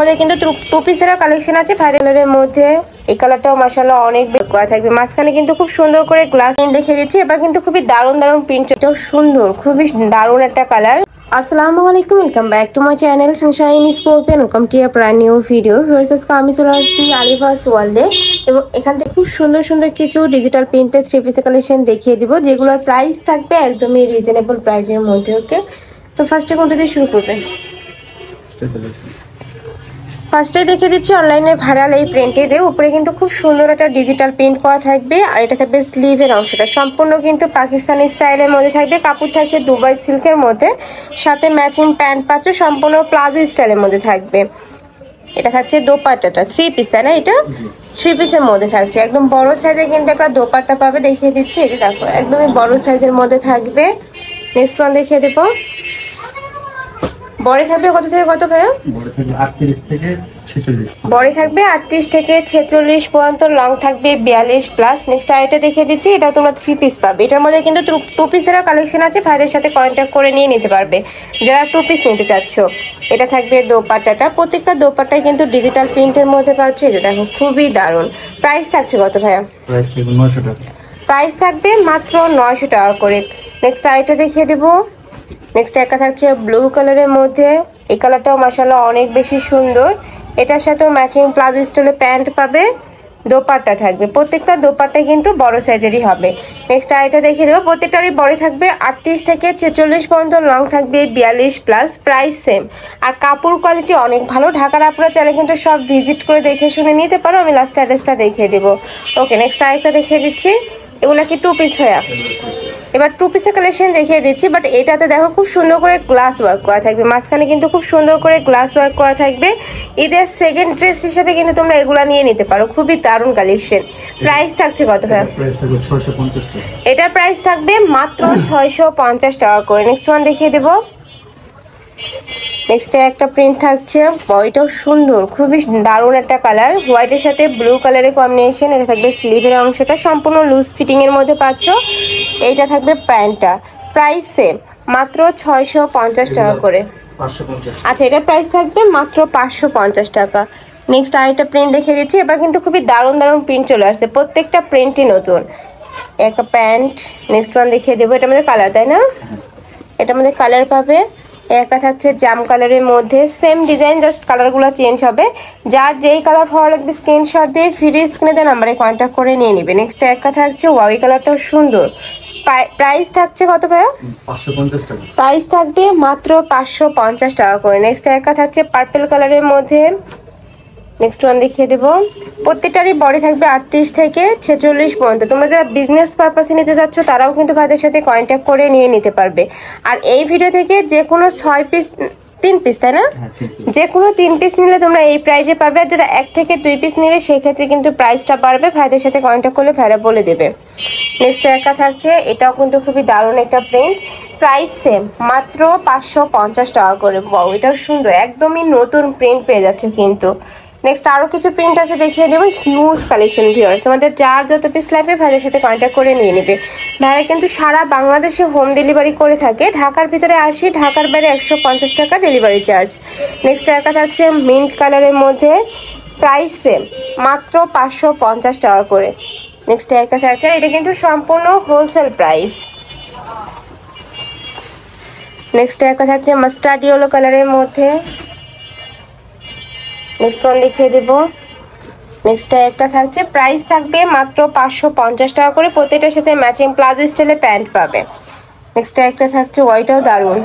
মধ্যে কিন্তু two পিসেরও collection আছে ভাইরালের মধ্যে। এই কালারটাও মাশাআল্লাহ অনেক বের করা থাকবে। মাঝখানে কিন্তু খুব সুন্দর করে গ্লাস প্রিন্ট দেখিয়ে দিচ্ছি। এবার কিন্তু খুবই দারুণ দারুণ প্রিন্ট, এটাও সুন্দর, খুবই দারুণ একটা কালার। আসসালামু আলাইকুম, welcome back to my channel Sunshine scorpion. Welcome to a brand new video. Viewers, আমি চলে আসছি আলিভাস ওয়ার্ল্ডে এবং এখান থেকে খুব সুন্দর সুন্দর কিছু ডিজিটাল প্রিন্টেড থ্রি পিসের কালেকশন দেখিয়ে দিব, যেগুলোর প্রাইস থাকবে একদমই রিজনেবল প্রাইসের মধ্যে। ওকে, তো ফার্স্টে কোনটা দিয়ে শুরু করবেন? ফার্স্টে দেখে দিচ্ছি অনলাইনের ভাইরাল এই প্রিন্টে দিয়ে। উপরে কিন্তু খুব সুন্দর একটা ডিজিটাল প্রিন্ট করা থাকবে, আর এটা থাকবে স্লিভের অংশটা সম্পূর্ণ কিন্তু পাকিস্তানি স্টাইলের মধ্যে থাকবে। কাপড় থাকছে দুবাই সিল্কের মধ্যে, সাথে ম্যাচিং প্যান্ট পাচ্ছ সম্পূর্ণ প্লাজো স্টাইলের মধ্যে থাকবে। এটা থাকছে দোপাট্টাটা থ্রি পিস, তাই না? এটা থ্রি পিসের মধ্যে থাকছে, একদম বড় সাইজে কিন্তু একটা দোপাট্টা পাবে। দেখিয়ে দিচ্ছি, এই যে দেখো একদমই বড় সাইজের মধ্যে থাকবে। নেক্সট ওয়ান দেখিয়ে দেবো। বড়ি থাকবে কত থেকে কত ভাইয়া? বড়ি থাকবে 38 থেকে 46। বড়ি থাকবে 38 থেকে 46 পর্যন্ত, লং থাকবে 42 প্লাস। নেক্সট আইটা দেখিয়ে দিচ্ছি, এটা তোমরা থ্রি পিস পাবে। এটার মধ্যে কিন্তু টু পিসেরও কালেকশন আছে, ভাইদের সাথে কন্ট্যাক্ট করে নিয়ে নিতে পারবে যারা টু পিস নিতে চাচ্ছ। এটা থাকবে দোপাট্টাটা, প্রত্যেকটা দোপাট্টায় কিন্তু ডিজিটাল প্রিন্টের মধ্যে পাচ্ছ। এই যে দেখো খুবই দারুণ। প্রাইস থাকছে কত ভাইয়া? প্রাইস থাকবে 900 টাকা। প্রাইস থাকবে মাত্র 900 টাকা করে। নেক্সট আইটা দেখিয়ে দেবো। নেক্সট একটা থাকছে ব্লু কালারের মধ্যে। এই কালারটাও মাশাআল্লাহ অনেক বেশি সুন্দর। এটার সাথেও ম্যাচিং প্লাজো স্টাইলের প্যান্ট পাবে, দোপাট্টা থাকবে। প্রত্যেকটা দোপাট্টা কিন্তু বড় সাইজেরই হবে। নেক্সট আইটা দেখিয়ে দেবো। প্রত্যেকটারই বড়ি থাকবে 38 থেকে 46 পর্যন্ত, লং থাকবে 42 প্লাস। প্রাইস সেম, আর কাপড় কোয়ালিটি অনেক ভালো। ঢাকার আপনারা চাইলে কিন্তু সব ভিজিট করে দেখে শুনে নিতে পারো। আমি লাস্ট অ্যাড্রেসটা দেখিয়ে দেবো। ওকে, নেক্সট আইটা দেখিয়ে দিচ্ছি। এগুলা কি টু পিস ভাইয়া? এবার টু পিসের কালেকশন দেখিয়ে দিচ্ছি, বাট এটাতে দেখো খুব সুন্দর করে গ্লাস ওয়ার্ক করা থাকবে। মাঝখানে কিন্তু খুব সুন্দর করে গ্লাস ওয়ার্ক করা থাকবে। ঈদের সেকেন্ড ড্রেস হিসেবে কিন্তু তোমরা এগুলা নিয়ে নিতে পারো, খুবই দারুণ কালেকশন। প্রাইস থাকছে কত ভাই? প্রাইস থাকবে 650 টাকা। এটার প্রাইস থাকবে মাত্র 650 টাকা করে। নেক্সট ওয়ান দেখিয়ে দেবো। নেক্সটে একটা প্রিন্ট থাকছে, বডিটাও সুন্দর, খুবই দারুণ একটা কালার। হোয়াইটের সাথে ব্লু কালারের কম্বিনেশন। এটা থাকবে স্লিভের অংশটা সম্পূর্ণ লুজ ফিটিং এর মধ্যে পাচ্ছ। এইটা থাকবে প্যান্টটা। প্রাইস সেম, মাত্র 650 টাকা করে। 550। আচ্ছা, এটার প্রাইস থাকবে মাত্র 550 টাকা। নেক্সট আরেকটা প্রিন্ট দেখিয়ে দিচ্ছি। এবার কিন্তু খুবই দারুণ দারুণ প্রিন্ট চলে আসছে, প্রত্যেকটা প্রিন্টই নতুন। একটা প্যান্ট। নেক্সট ওয়ান দেখিয়ে দেবো। এটার মধ্যে কালার, তাই না? এটার মধ্যে কালার পাবে। একটা থাকছে জাম কালারের মধ্যে, সেম ডিজাইন, জাস্ট কালারগুলো চেঞ্জ হবে। যার যেই কালার ভালো লাগবে স্ক্রিনশট দিয়ে ফ্রি স্ক্রিনে দেওয়া নাম্বারে কন্ট্যাক্ট করে নিয়ে নেবে। নেক্সট একটা থাকছে ওয়াই কালারটাও সুন্দর। প্রাইস থাকছে কত ভাইয়া? 550 টাকা। প্রাইস থাকবে মাত্র 550 টাকা করে। নেক্সট একটা থাকছে পার্পল কালারের মধ্যে। নেক্সট ওয়ান দেখিয়ে দেবো। প্রত্যেকটারই বডি থাকবে 38 থেকে 46 পর্যন্ত। তোমরা যারা বিজনেস পারপাসে নিতে যাচ্ছ তারাও কিন্তু ভাইদের সাথে কন্ট্যাক্ট করে নিয়ে নিতে পারবে। আর এই ভিডিও থেকে যে কোনো 6 পিস, 3 পিস, তাই না? যে কোনো 3 পিস নিলে তোমরা এই প্রাইসে পাবে। আর যারা 1 থেকে 2 পিস নেবে সেক্ষেত্রে কিন্তু প্রাইসটা বাড়বে, ভাইদের সাথে কন্ট্যাক্ট করলে ভাইরা বলে দেবে। নেক্সট একটা থাকছে, এটাও কিন্তু খুবই দারুণ একটা প্রিন্ট। প্রাইস সেম, মাত্র 550 টাকা করে। বাও, এটাও সুন্দর, একদমই নতুন প্রিন্ট পেয়ে যাচ্ছে কিন্তু। নেক্সট আরও কিছু প্রিন্ট আছে, দেখিয়ে দেবো। হিউজ কালেকশন ভিউয়ার্স, তোমাদের যার যত পিস লাগবে ভাইয়ের সাথে কন্ট্যাক্ট করে নিয়ে নেবে। ভাইরা কিন্তু সারা বাংলাদেশে হোম ডেলিভারি করে থাকে। ঢাকার ভিতরে 80, ঢাকার বাইরে 150 টাকা ডেলিভারি চার্জ। নেক্সট একটা থাকছে মিন্ট কালারের মধ্যে। প্রাইস সেম, মাত্র 550 টাকা করে। নেক্সট একটা থাকছে, এটা কিন্তু সম্পূর্ণ হোলসেল প্রাইস। নেক্সট একটা থাকছে মাস্টার্ড ইয়েলো কালারের মধ্যে। নেক্সট ওয়ান দেখিয়ে দেবো। নেক্সট একটা থাকছে, প্রাইস থাকবে মাত্র 550 টাকা করে। প্রত্যেকটার সাথে ম্যাচিং প্লাজো স্টাইলের প্যান্ট পাবে। নেক্সট একটা থাকছে, ওয়াইটাও দারুণ।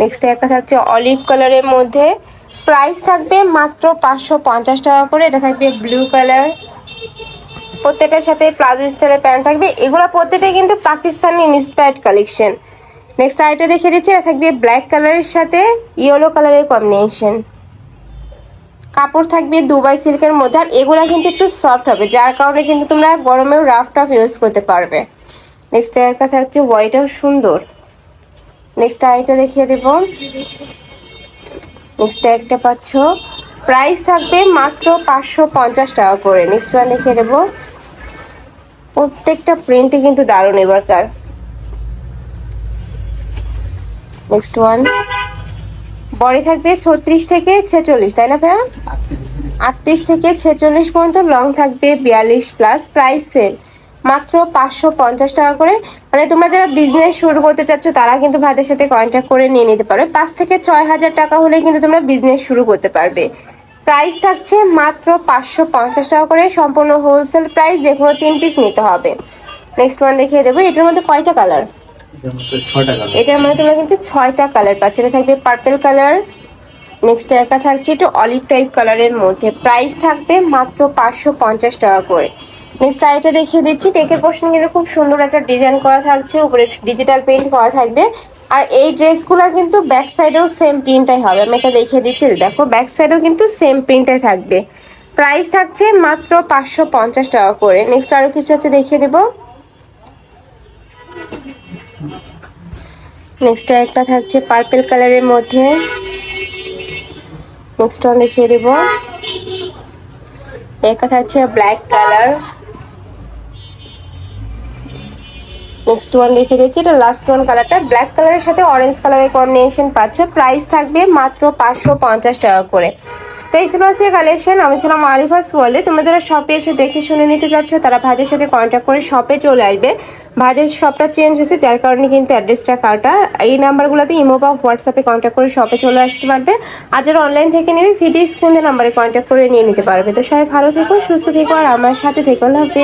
নেক্সট একটা থাকছে অলিভ কালারের মধ্যে। প্রাইস থাকবে মাত্র 550 টাকা করে। এটা থাকবে ব্লু কালার। প্রত্যেকটার সাথে প্লাজো স্টাইলের প্যান্ট থাকবে। এগুলো প্রত্যেকটাই কিন্তু পাকিস্তানি ইন্সপায়ার্ড কালেকশন। নেক্সট আইটা দেখিয়ে দিচ্ছি, এটা থাকবে ব্ল্যাক কালারের সাথে ইয়েলো কালারের কম্বিনেশন। কাপড় থাকবে দুবাই সিল্কের মধ্যে, আর এগুলা কিন্তু একটু সফট হবে, যার কারণে কিন্তু তোমরা গরমেও রাফ টাফ ইউজ করতে পারবে। নেক্সট একটা থাকছে হোয়াইটও সুন্দর। নেক্সট আইটা দেখিয়ে দেব। নেক্সট একটা পাচ্ছ, প্রাইস থাকবে মাত্র 550 টাকা করে। নেক্সট ওয়ান দেখিয়ে দেবো। প্রত্যেকটা প্রিন্টই কিন্তু দারুণ এবারকার। Next one. বডি থাকবে 36 থেকে 46, তাই না ভাইয়া? 38 থেকে 46 পর্যন্ত। লং থাকবে 42 প্লাস। প্রাইস সেম, মাত্র 550 টাকা করে। মানে তোমরা যারা বিজনেস শুরু করতে চাচ্ছ তারা কিন্তু ভাইদের সাথে কন্ট্যাক্ট করে নিয়ে নিতে পারবে। 5 থেকে 6 হাজার টাকা হলেই কিন্তু তোমরা বিজনেস শুরু করতে পারবে। প্রাইস থাকছে মাত্র 550 টাকা করে, সম্পূর্ণ হোলসেল প্রাইস। যে কোনো 3 পিস নিতে হবে। নেক্সট ওয়ান দেখিয়ে দেবো। এটার মধ্যে কয়টা কালার? এটার মধ্যে তোমরা কিন্তু 6টা কালার পাচ্ছ। এটা থাকবে পার্পল কালার। নেক্সট একটা থাকছে একটু অলিভ টাইপ কালারের মধ্যে। প্রাইস থাকবে মাত্র 550 টাকা করে। নেক্সট আইটা দেখিয়ে দিচ্ছি। টেকের পোর্শন কিন্তু খুব সুন্দর একটা ডিজাইন করা থাকছে, উপরে ডিজিটাল প্রিন্ট করা থাকবে। আর এই ড্রেসগুলোর কিন্তু ব্যাক সাইডেও সেম প্রিন্টটাই হবে। আমি এটা দেখিয়ে দিচ্ছি, দেখো ব্যাক সাইডেও কিন্তু সেম প্রিন্টটাই থাকবে। প্রাইস থাকছে মাত্র 550 টাকা করে। নেক্সট আরও কিছু আছে দেখিয়ে দেবো। নেক্সট একটা থাকছে পার্পল কালারের মধ্যে। নেক্সট ওয়ান দেখিয়ে দেবো। একটা থাকছে ব্ল্যাক কালার। নেক্সট ওয়ান দেখিয়ে দিচ্ছি। এটা লাস্ট ওয়ান কালারটা ব্ল্যাক কালারের সাথে অরেঞ্জ কালারের কম্বিনেশন পাচ্ছ। প্রাইস থাকবে মাত্র 550 টাকা করে। তো এই ছিল আজকে কালেকশন। আমি ছিলাম আরিফাস ওয়ার্ল্ডে। তোমরা যারা শপে এসে দেখে শুনে নিতে চাচ্ছ তারা ভাইদের সাথে কন্ট্যাক্ট করে শপে চলে আসবে। ভাইদের শপটা চেঞ্জ হয়েছে, যার কারণে কিন্তু অ্যাড্রেসটা কাটা। এই নাম্বারগুলোতে ইমো বা হোয়াটসঅ্যাপে কন্ট্যাক্ট করে শপে চলে আসতে পারবে। আর যারা অনলাইন থেকে নেবে ভিডিও স্ক্রিনে নাম্বারে কন্ট্যাক্ট করে নিয়ে নিতে পারবে। তো সবাই ভালো থেকো, সুস্থ থেকো, আর আমার সাথে থেকো। লাভ।